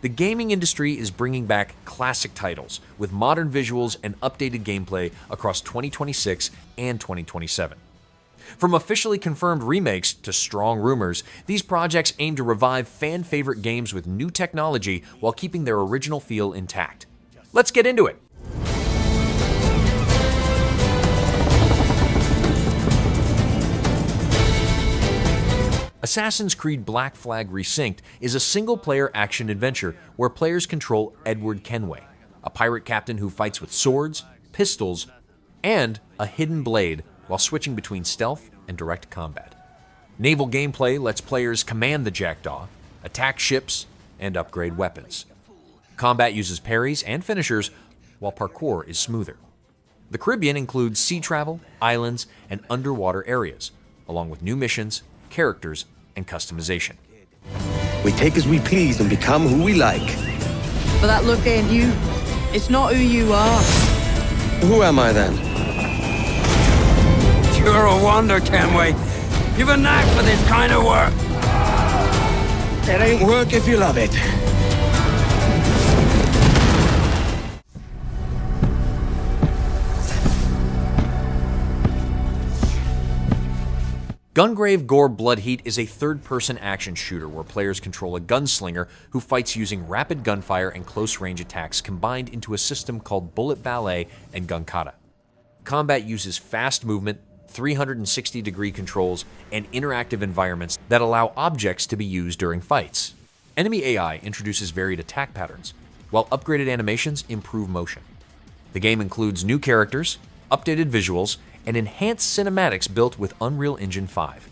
The gaming industry is bringing back classic titles with modern visuals and updated gameplay across 2026 and 2027. From officially confirmed remakes to strong rumors, these projects aim to revive fan-favorite games with new technology while keeping their original feel intact. Let's get into it! Assassin's Creed Black Flag Resynced is a single-player action-adventure where players control Edward Kenway, a pirate captain who fights with swords, pistols, and a hidden blade while switching between stealth and direct combat. Naval gameplay lets players command the Jackdaw, attack ships, and upgrade weapons. Combat uses parries and finishers, while parkour is smoother. The Caribbean includes sea travel, islands, and underwater areas, along with new missions, characters, and customization. We take as we please and become who we like. But that look ain't you. It's not who you are. Who am I then? You're a wonder, Kenway. You've a knack for this kind of work. It ain't work if you love it. Gungrave G.O.R.E Blood Heat is a third-person action shooter where players control a gunslinger who fights using rapid gunfire and close-range attacks combined into a system called Bullet Ballet and Gun Kata. Combat uses fast movement, 360-degree controls, and interactive environments that allow objects to be used during fights. Enemy AI introduces varied attack patterns, while upgraded animations improve motion. The game includes new characters, updated visuals, and enhanced cinematics built with Unreal Engine 5.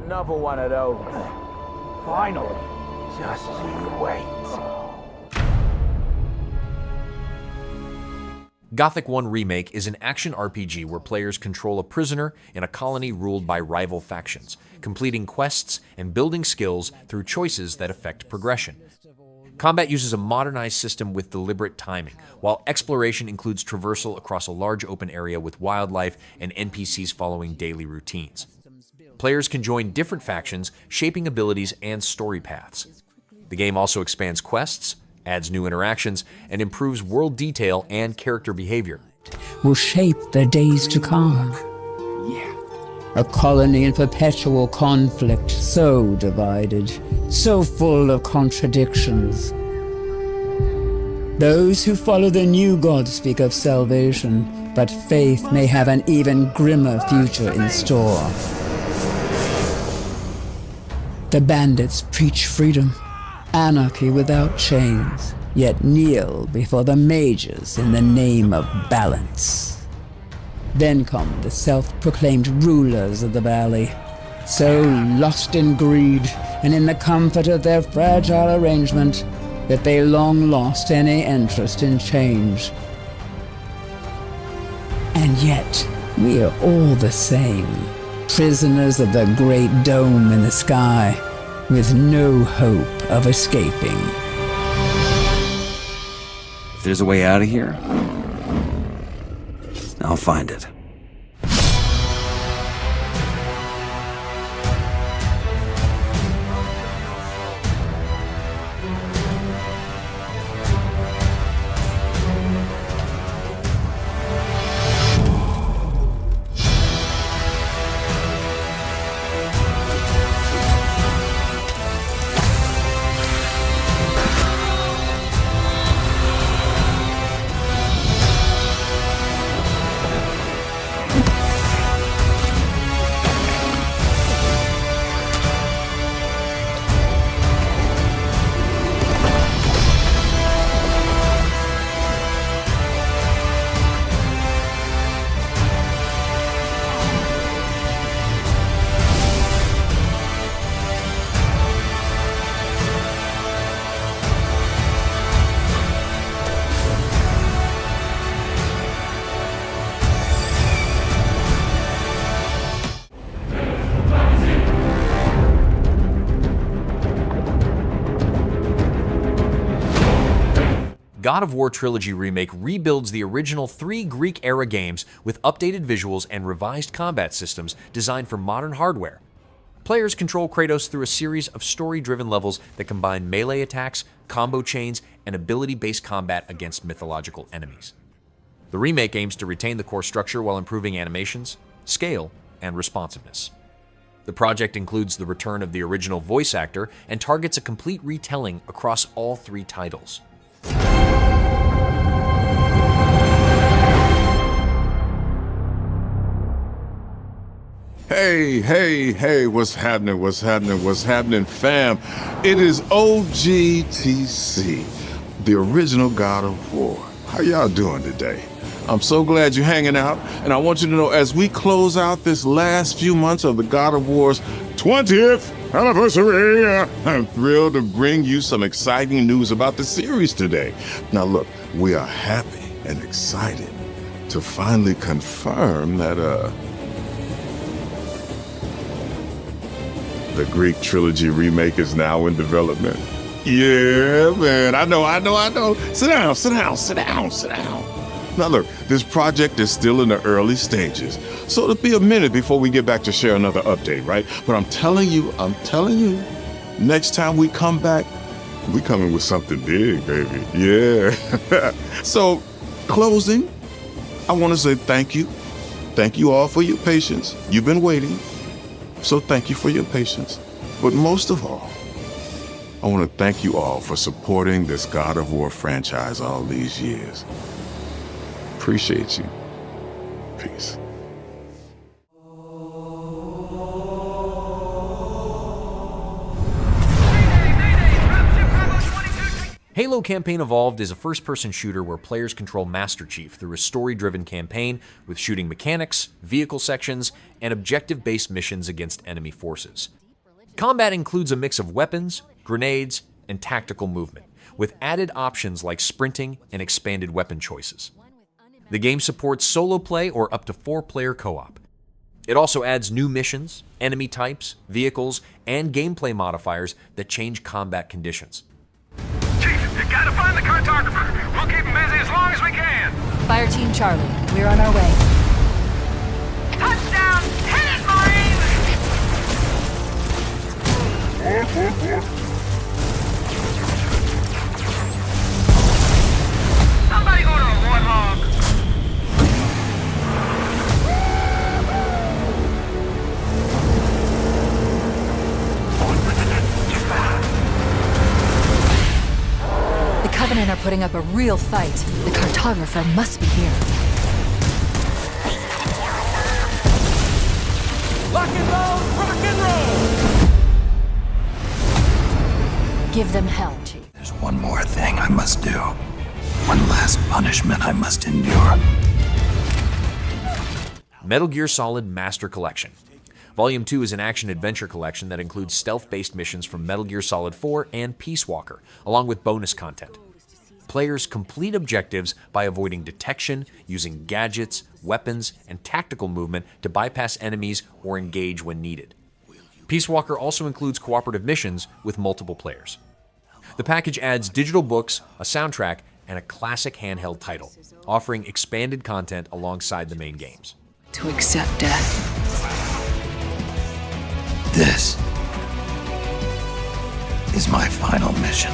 Another one of those. Finally. Just you wait. Gothic 1 Remake is an action RPG where players control a prisoner in a colony ruled by rival factions, completing quests and building skills through choices that affect progression. Combat uses a modernized system with deliberate timing, while exploration includes traversal across a large open area with wildlife and NPCs following daily routines. Players can join different factions, shaping abilities and story paths. The game also expands quests, adds new interactions, and improves world detail and character behavior. Will shape their days to come. A colony in perpetual conflict, so divided, so full of contradictions. Those who follow the new god speak of salvation, but faith may have an even grimmer future in store. The bandits preach freedom, anarchy without chains, yet kneel before the mages in the name of balance. Then come the self-proclaimed rulers of the valley, so lost in greed and in the comfort of their fragile arrangement that they long lost any interest in change. And yet, we are all the same. Prisoners of the great dome in the sky, with no hope of escaping. If there's a way out of here, I'll find it. God of War Trilogy Remake rebuilds the original 3 Greek-era games with updated visuals and revised combat systems designed for modern hardware. Players control Kratos through a series of story-driven levels that combine melee attacks, combo chains, and ability-based combat against mythological enemies. The remake aims to retain the core structure while improving animations, scale, and responsiveness. The project includes the return of the original voice actor and targets a complete retelling across all 3 titles. Hey, what's happening, fam? It is OGTC, the original God of War. How y'all doing today? I'm so glad you're hanging out, and I want you to know as we close out this last few months of the God of War's 20th anniversary, I'm thrilled to bring you some exciting news about the series today. Now look, we are happy and excited to finally confirm that, the Greek Trilogy Remake is now in development. Yeah, man, I know. Sit down. Now look, this project is still in the early stages, so it'll be a minute before we get back to share another update, right? But I'm telling you, next time we come back, we coming with something big, baby. Yeah. So, closing, I want to say thank you. Thank you all for your patience. You've been waiting. So thank you for your patience. But most of all, I want to thank you all for supporting this God of War franchise all these years. Appreciate you. Peace. Halo Campaign Evolved is a first-person shooter where players control Master Chief through a story-driven campaign with shooting mechanics, vehicle sections, and objective-based missions against enemy forces. Combat includes a mix of weapons, grenades, and tactical movement, with added options like sprinting and expanded weapon choices. The game supports solo play or up to 4-player co-op. It also adds new missions, enemy types, vehicles, and gameplay modifiers that change combat conditions. You gotta find the cartographer. We'll keep him busy as long as we can. Fire Team Charlie, we're on our way. Touchdown! Hit it, Marine! Somebody order a warthog. The Covenant are putting up a real fight. The cartographer must be here. Rock and roll! Give them hell, Chief. There's one more thing I must do. One last punishment I must endure. Metal Gear Solid Master Collection. Volume 2 is an action-adventure collection that includes stealth-based missions from Metal Gear Solid 4 and Peace Walker, along with bonus content. Players complete objectives by avoiding detection, using gadgets, weapons, and tactical movement to bypass enemies or engage when needed. Peace Walker also includes cooperative missions with multiple players. The package adds digital books, a soundtrack, and a classic handheld title, offering expanded content alongside the main games. To accept death. This is my final mission.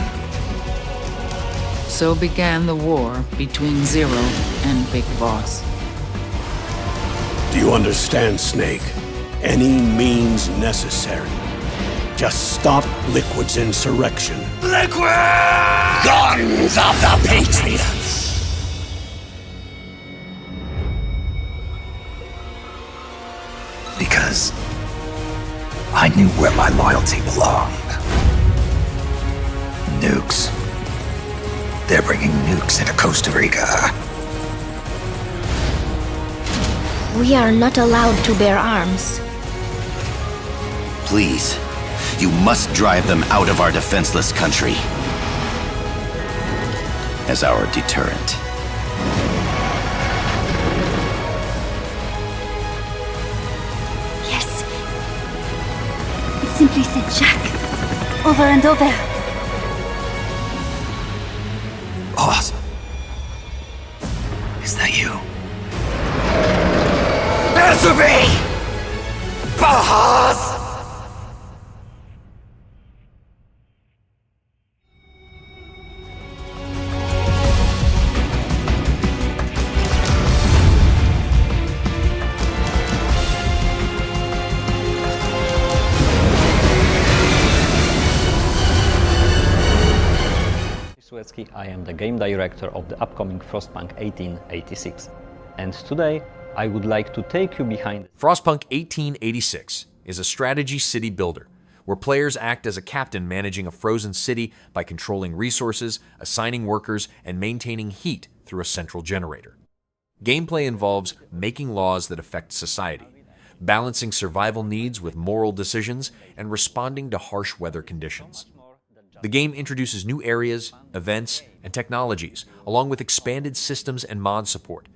So began the war between Zero and Big Boss. Do you understand, Snake? Any means necessary. Just stop Liquid's insurrection. Liquid! Guns of the Patriots! Because I knew where my loyalty belonged. Nukes. They're bringing nukes into Costa Rica. We are not allowed to bear arms. Please, you must drive them out of our defenseless country. As our deterrent. Yes. It simply said Jack. Over and over. Boss. Yasubi! Bahas! I am the game director of the upcoming Frostpunk 1886, and today I would like to take you behind. Frostpunk 1886 is a strategy city builder, where players act as a captain managing a frozen city by controlling resources, assigning workers, and maintaining heat through a central generator. Gameplay involves making laws that affect society, balancing survival needs with moral decisions, and responding to harsh weather conditions. The game introduces new areas, events, and technologies, along with expanded systems and mod support.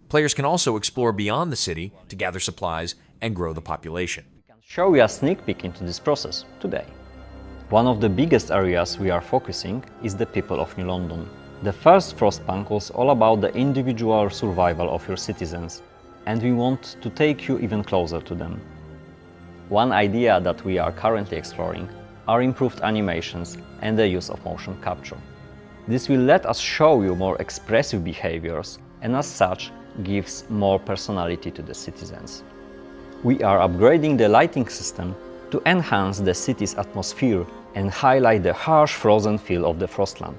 Players can also explore beyond the city to gather supplies and grow the population. Show you a sneak peek into this process today. One of the biggest areas we are focusing is the people of New London. The first Frostpunk was all about the individual survival of your citizens, and we want to take you even closer to them. One idea that we are currently exploring are improved animations and the use of motion capture. This will let us show you more expressive behaviors and as such gives more personality to the citizens. We are upgrading the lighting system to enhance the city's atmosphere and highlight the harsh frozen feel of the Frostland.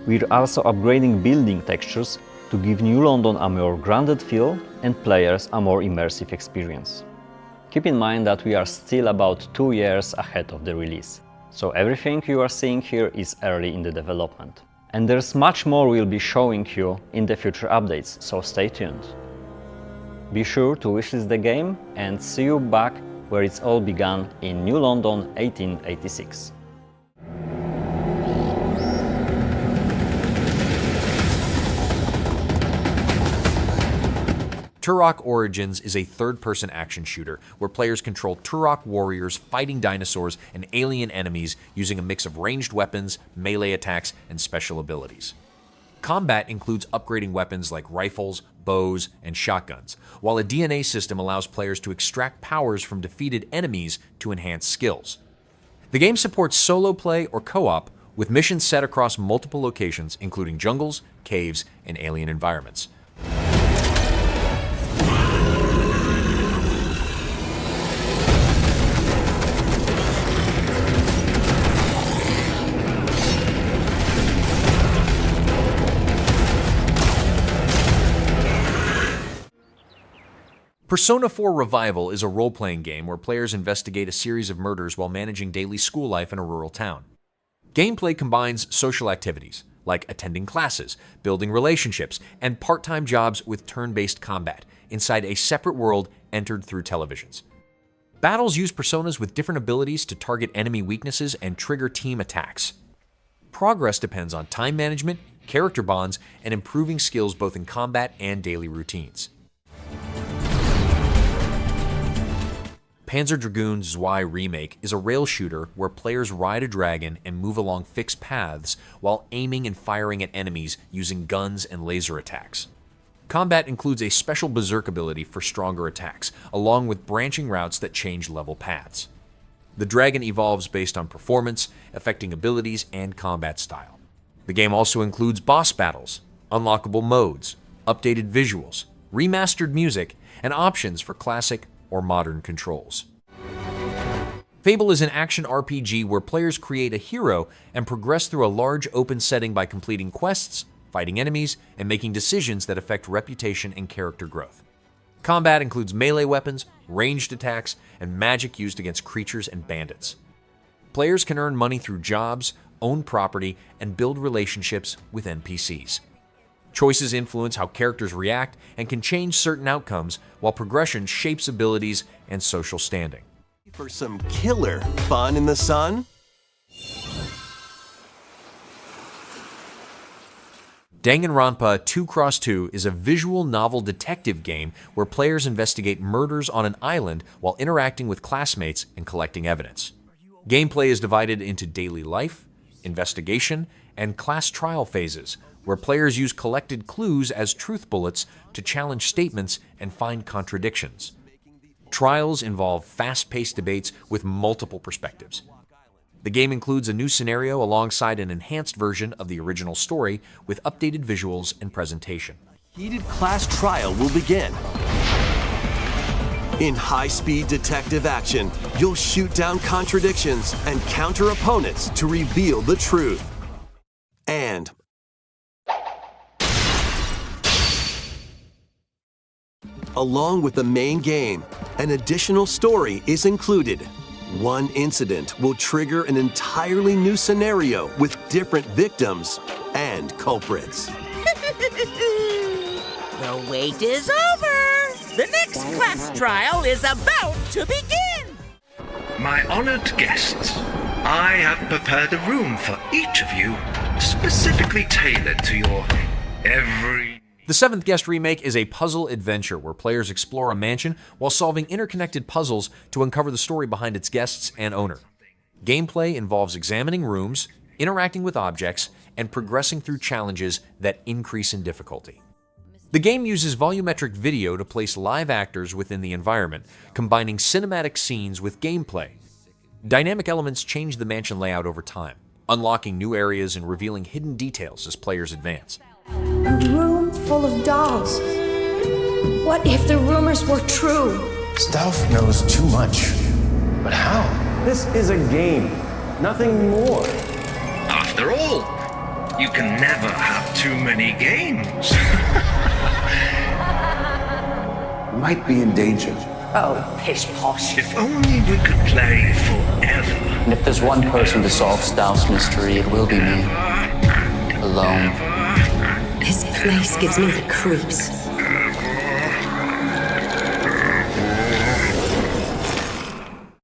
We're also upgrading building textures to give New London a more grounded feel and players a more immersive experience. Keep in mind that we are still about 2 years ahead of the release, so everything you are seeing here is early in the development. And there's much more we'll be showing you in the future updates, so stay tuned. Be sure to wishlist the game and see you back where it's all began in New London 1886. Turok Origins is a third-person action shooter where players control Turok warriors fighting dinosaurs and alien enemies using a mix of ranged weapons, melee attacks, and special abilities. Combat includes upgrading weapons like rifles, bows, and shotguns, while a DNA system allows players to extract powers from defeated enemies to enhance skills. The game supports solo play or co-op, with missions set across multiple locations including jungles, caves, and alien environments. Persona 4 Revival is a role-playing game where players investigate a series of murders while managing daily school life in a rural town. Gameplay combines social activities, like attending classes, building relationships, and part-time jobs with turn-based combat, inside a separate world entered through televisions. Battles use personas with different abilities to target enemy weaknesses and trigger team attacks. Progress depends on time management, character bonds, and improving skills both in combat and daily routines. Panzer Dragoon Zwei Remake is a rail shooter where players ride a dragon and move along fixed paths while aiming and firing at enemies using guns and laser attacks. Combat includes a special berserk ability for stronger attacks, along with branching routes that change level paths. The dragon evolves based on performance, affecting abilities and combat style. The game also includes boss battles, unlockable modes, updated visuals, remastered music, and options for classic or modern controls. Fable is an action RPG where players create a hero and progress through a large open setting by completing quests, fighting enemies, and making decisions that affect reputation and character growth. Combat includes melee weapons, ranged attacks, and magic used against creatures and bandits. Players can earn money through jobs, own property, and build relationships with NPCs. Choices influence how characters react and can change certain outcomes, while progression shapes abilities and social standing. For some killer fun in the sun? Danganronpa 2x2 is a visual novel detective game where players investigate murders on an island while interacting with classmates and collecting evidence. Gameplay is divided into daily life, investigation, and class trial phases, where players use collected clues as truth bullets to challenge statements and find contradictions. Trials involve fast-paced debates with multiple perspectives. The game includes a new scenario alongside an enhanced version of the original story with updated visuals and presentation. Heated class trial will begin. In high-speed detective action, you'll shoot down contradictions and counter opponents to reveal the truth. And along with the main game, an additional story is included. One incident will trigger an entirely new scenario with different victims and culprits. The wait is over! The next class trial is about to begin! My honored guests, I have prepared a room for each of you, specifically tailored to your every... The 7th Guest Remake is a puzzle adventure where players explore a mansion while solving interconnected puzzles to uncover the story behind its guests and owner. Gameplay involves examining rooms, interacting with objects, and progressing through challenges that increase in difficulty. The game uses volumetric video to place live actors within the environment, combining cinematic scenes with gameplay. Dynamic elements change the mansion layout over time, unlocking new areas and revealing hidden details as players advance. A room full of dolls. What if the rumors were true? Stealth knows too much. But how? This is a game, nothing more. After all, you can never have too many games. Might be in danger. Oh, pish posh. If only we could play forever. And if there's one person to solve Stealth's mystery, it will be me. Alone. This place gives me the creeps.